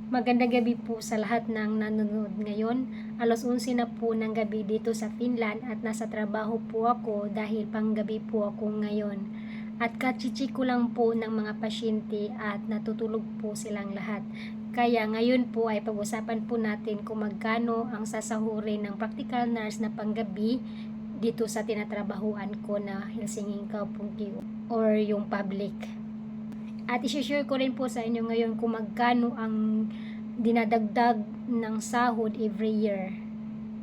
Magandang gabi po sa lahat ng nanonood ngayon. Alas 11 na po ng gabi dito sa Finland at nasa trabaho po ako dahil panggabi po ako ngayon. At kachichi ko lang po ng mga pasyente at natutulog po silang lahat. Kaya ngayon po ay pag-usapan po natin kung magkano ang sasahurin ng practical nurse na panggabi dito sa tinatrabahuan ko na Helsingin Kaupunki or yung public. At i-share ko rin po sa inyo ngayon kung magkano ang dinadagdag ng sahod every year.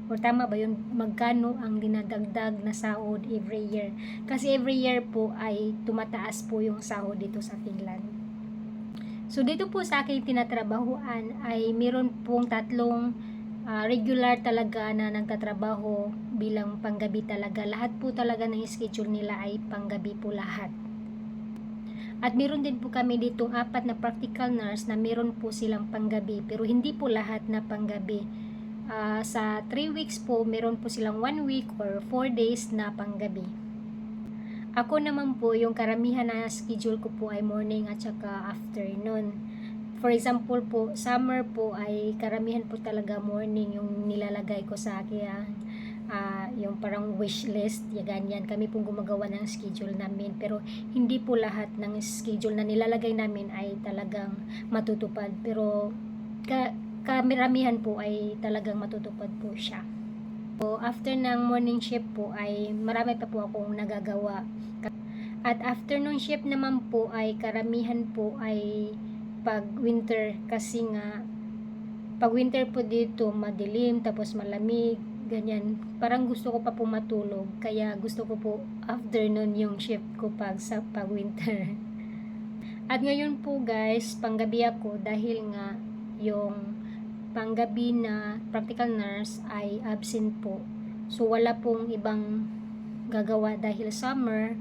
O tama ba yun? Magkano ang dinadagdag na sahod every year? Kasi every year po ay tumataas po yung sahod dito sa Finland. So dito po sa aking tinatrabahuan ay meron pong tatlong regular talaga na nagtatrabaho bilang panggabi talaga. Lahat po talaga ng schedule nila ay panggabi po lahat. At meron din po kami ditong 4 na practical nurse na meron po silang panggabi, pero hindi po lahat na panggabi. Sa 3 weeks po, meron po silang 1 week or 4 days na panggabi. Ako naman po, yung karamihan na schedule ko po ay morning at saka afternoon. For example po, summer po ay karamihan po talaga morning yung nilalagay ko sa akin. Yung parang wish list, ganyan. Kami pong gumagawa ng schedule namin, pero hindi po lahat ng schedule na nilalagay namin ay talagang matutupad, pero karamihan po ay talagang matutupad po siya. So, after ng morning shift po ay marami pa po akong nagagawa. At afternoon shift naman po ay karamihan po ay pag winter, kasi nga pag winter po dito madilim tapos malamig, ganyan. Parang gusto ko pa po matulog, kaya gusto ko po afternoon yung shift ko pag winter. At ngayon po guys, panggabi ako dahil nga yung panggabi na practical nurse ay absent po. So wala pong ibang gagawa dahil summer,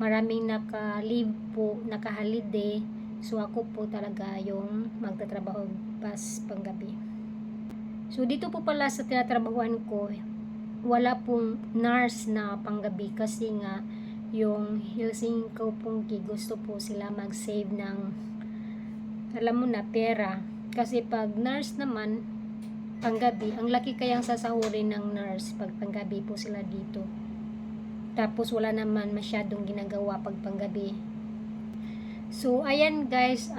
maraming naka-leave po, naka-holiday. So ako po talaga yung magtatrabaho pas panggabi. So dito po pala sa tinatrabahuan ko, wala pong nurse na panggabi kasi nga yung Helsingin Kaupunki gusto po sila mag-save ng, alam mo na, pera. Kasi pag nurse naman panggabi, ang laki kayang sasahurin ng nurse pag panggabi po sila dito. Tapos wala naman masyadong ginagawa pag panggabi. So ayan guys,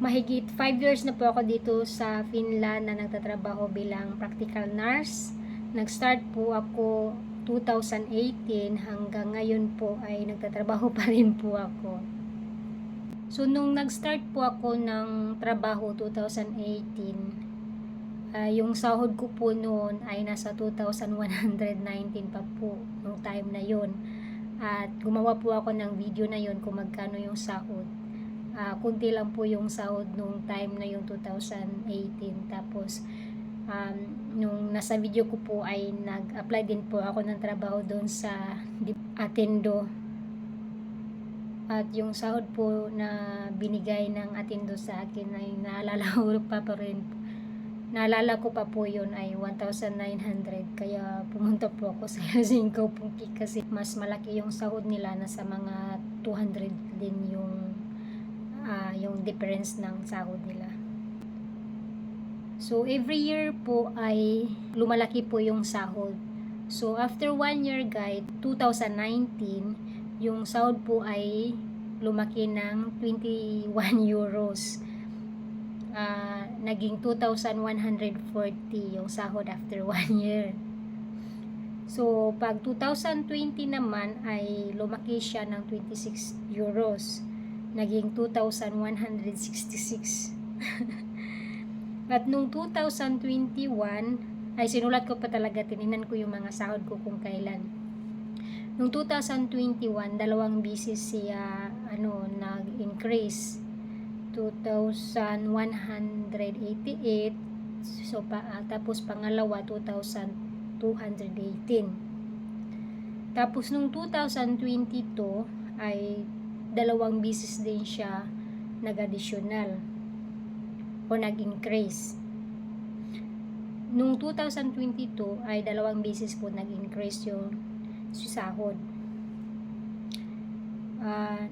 mahigit 5 years na po ako dito sa Finland na nagtatrabaho bilang practical nurse. Nag-start po ako 2018 hanggang ngayon po ay nagtatrabaho pa rin po ako. So nung nag-start po ako ng trabaho 2018, yung sahod ko po noon ay nasa 2,119 pa po nung time na yon. At gumawa po ako ng video na yon kung magkano yung sahod. Kunti lang po yung sahod nung time na yung 2018. Tapos nung nasa video ko po ay nag-apply din po ako ng trabaho doon sa Attendo. At yung sahod po na binigay ng Attendo sa akin ay naalala ko pa po yun ay 1,900. Kaya pumunta po ako sa Helsingin Kaupunki kasi mas malaki yung sahod nila, nasa mga 200 din yung difference ng sahod nila. So every year po ay lumalaki po yung sahod. So after 1 year guide, 2019, yung sahod po ay lumaki ng 21 euros. Naging 2,140 yung sahod after 1 year. So pag 2020 naman ay lumaki siya ng 26 euros. Naging 2,166. At nung 2021 ay sinulat ko pa talaga, tinignan ko yung mga sahod ko kung kailan. Nung 2021, 2 beses siya nag-increase. 2,188. So tapos pangalawa 2,218. Tapos nung 2022 ay 2 beses din siya nag-additional o nag-increase. Nung 2022 ay 2 beses po nag-increase yung sahod.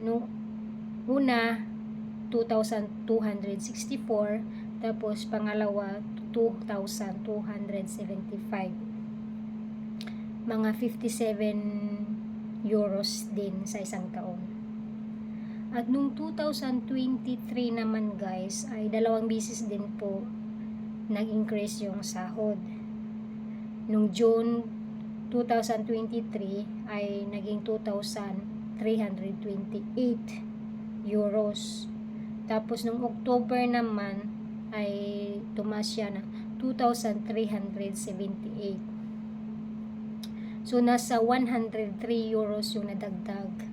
Nung una 2,264. Tapos pangalawa, 2,275. Mga 57 euros din sa isang taon. At nung 2023 naman guys, ay 2 beses din po nag-increase yung sahod. Nung June 2023 ay naging 2,328 euros. Tapos nung October naman ay tumaas siya na 2,378. So nasa 103 euros yung nadagdag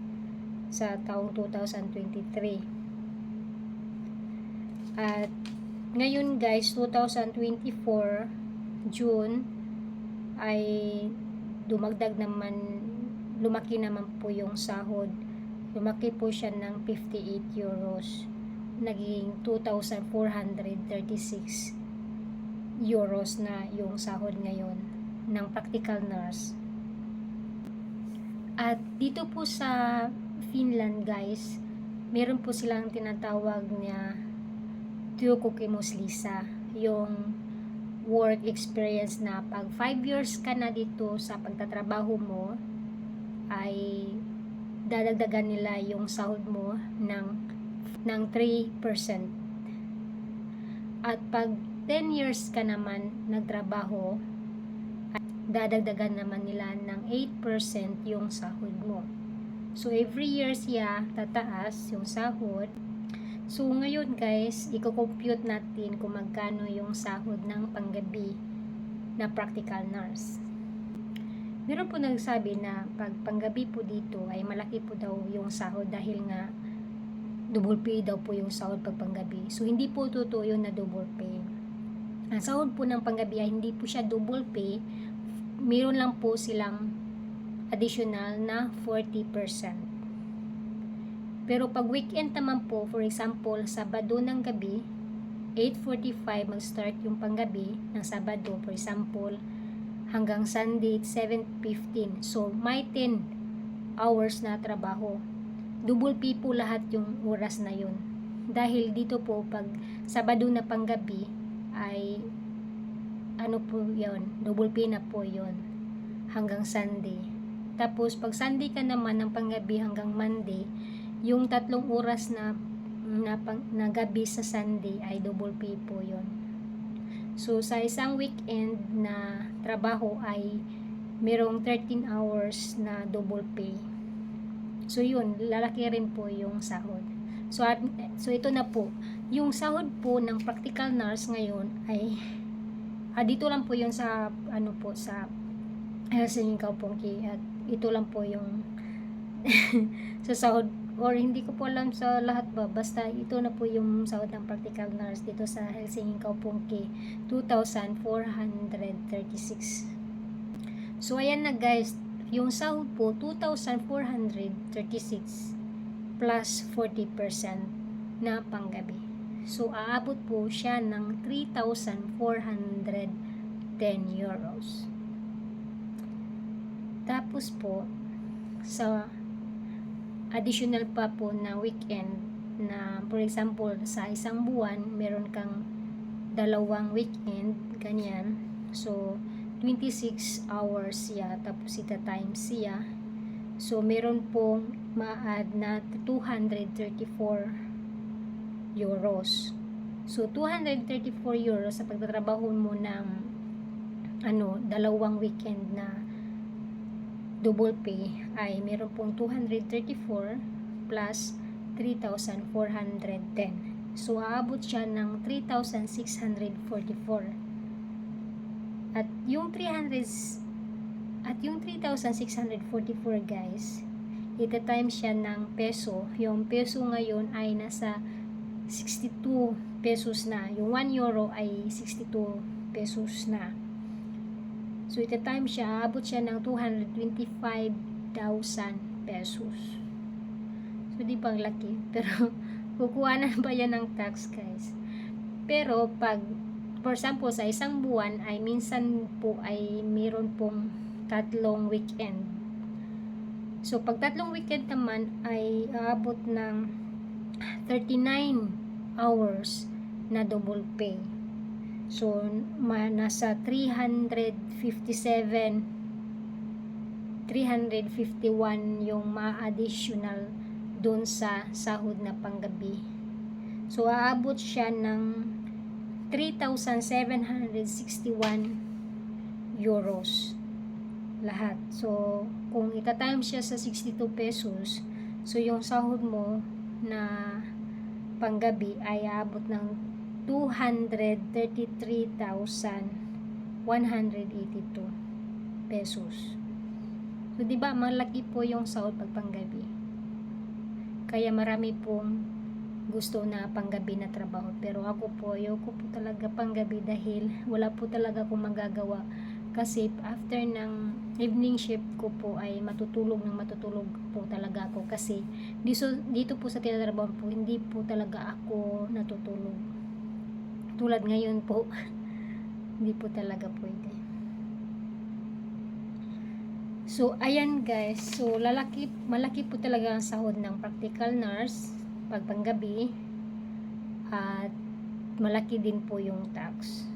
sa taong 2023. At ngayon guys, 2024 June ay lumaki naman po yung sahod. Lumaki po siya ng 58 euros. Naging 2,436 euros na yung sahod ngayon ng practical nurse. At dito po sa Finland guys, meron po silang tinatawag na työkokemuslisa, yung work experience na pag 5 years ka na dito sa pagtatrabaho mo, ay dadagdagan nila yung sahod mo ng 3%. At pag 10 years ka naman nagtrabaho, dadagdagan naman nila ng 8% yung sahod mo. So every year siya tataas yung sahod. So ngayon guys, i-compute natin kung magkano yung sahod ng panggabi na practical nurse. Meron po nagsabi na pag panggabi po dito ay malaki po daw yung sahod dahil nga double pay daw po yung sahod pag panggabi. So hindi po totoo yun na double pay. Ang sahod po ng panggabi ay hindi po siya double pay. Meron lang po silang additional na 40%. Pero pag weekend naman po, for example, Sabado ng gabi, 8:45 mag-start yung panggabi ng Sabado, for example, hanggang Sunday, 7:15. So, may 10 hours na trabaho. Double pay po lahat yung oras na yun. Dahil dito po, pag Sabado na panggabi, ay ano po yun, double pay na po yun hanggang Sunday. Tapos, pag Sunday ka naman ng panggabi hanggang Monday, yung 3 oras na gabi sa Sunday ay double pay po yun. So, sa isang weekend na trabaho ay merong 13 hours na double pay. So, yun, lalaki rin po yung sahod. So, ito na po. Yung sahod po ng practical nurse ngayon ay dito lang po yun sa sa Helsinki Kaupunki, at ito lang po yung sa sahod, or hindi ko po alam sa lahat ba, basta ito na po yung sahod ng practical nurse dito sa Helsinki Kaupunki, 2,436. So ayan na guys, yung sahod po 2,436 plus 40% na panggabi. So aabot po siya ng 3,410 euros. Tapos po, sa additional pa po na weekend na, for example, sa isang buwan, meron kang 2 weekend, ganyan. So, 26 hours siya, tapos times siya. So, meron pong ma-add na 234 euros. So, 234 euros sa pagtatrabaho mo ng 2 weekend na double pay ay meron pong 234 plus 3,410. So, aabot siya ng 3,644. At yung 3,644 guys, ita-time siya ng peso. Yung peso ngayon ay nasa 62 pesos na. Yung 1 euro ay 62 pesos na. So, ita-time siya, abot siya ng 225,000 pesos. So, di pang laki. Pero, kukuha na ba yan ng tax, guys? Pero, pag, for example, sa isang buwan, ay minsan po ay meron pong 3 weekend. So, pag 3 weekend naman, ay aabot ng 39 hours na double pay. So, nasa 351 yung ma-additional doon sa sahod na panggabi. So, aabot siya ng 3,761 euros lahat. So, kung ita-time siya sa 62 pesos, so yung sahod mo na panggabi ay aabot ng 233,182 pesos. So, di ba malaki po yung sahod pag panggabi? Kaya marami pong gusto na panggabi na trabaho. Pero ako po, ayoko po talaga panggabi dahil wala po talaga akong magagawa. Kasi after ng evening shift ko po ay matutulog po talaga ako. Kasi dito po sa tinatrabaho po, hindi po talaga ako natutulog. Tulad ngayon po, hindi po talaga pwede. So, ayan guys. So, malaki po talaga ang sahod ng practical nurse pag panggabi. At malaki din po yung tax.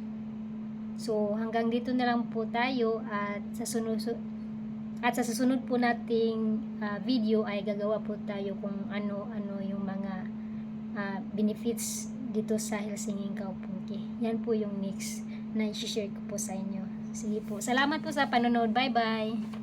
So, hanggang dito na lang po tayo at sa susunod po nating video ay gagawa po tayo kung ano-ano yung mga benefits dito sa Helsingin Kaupunki. Yan po yung next na i-share ko po sa inyo. Sige po. Salamat po sa panonood. Bye-bye!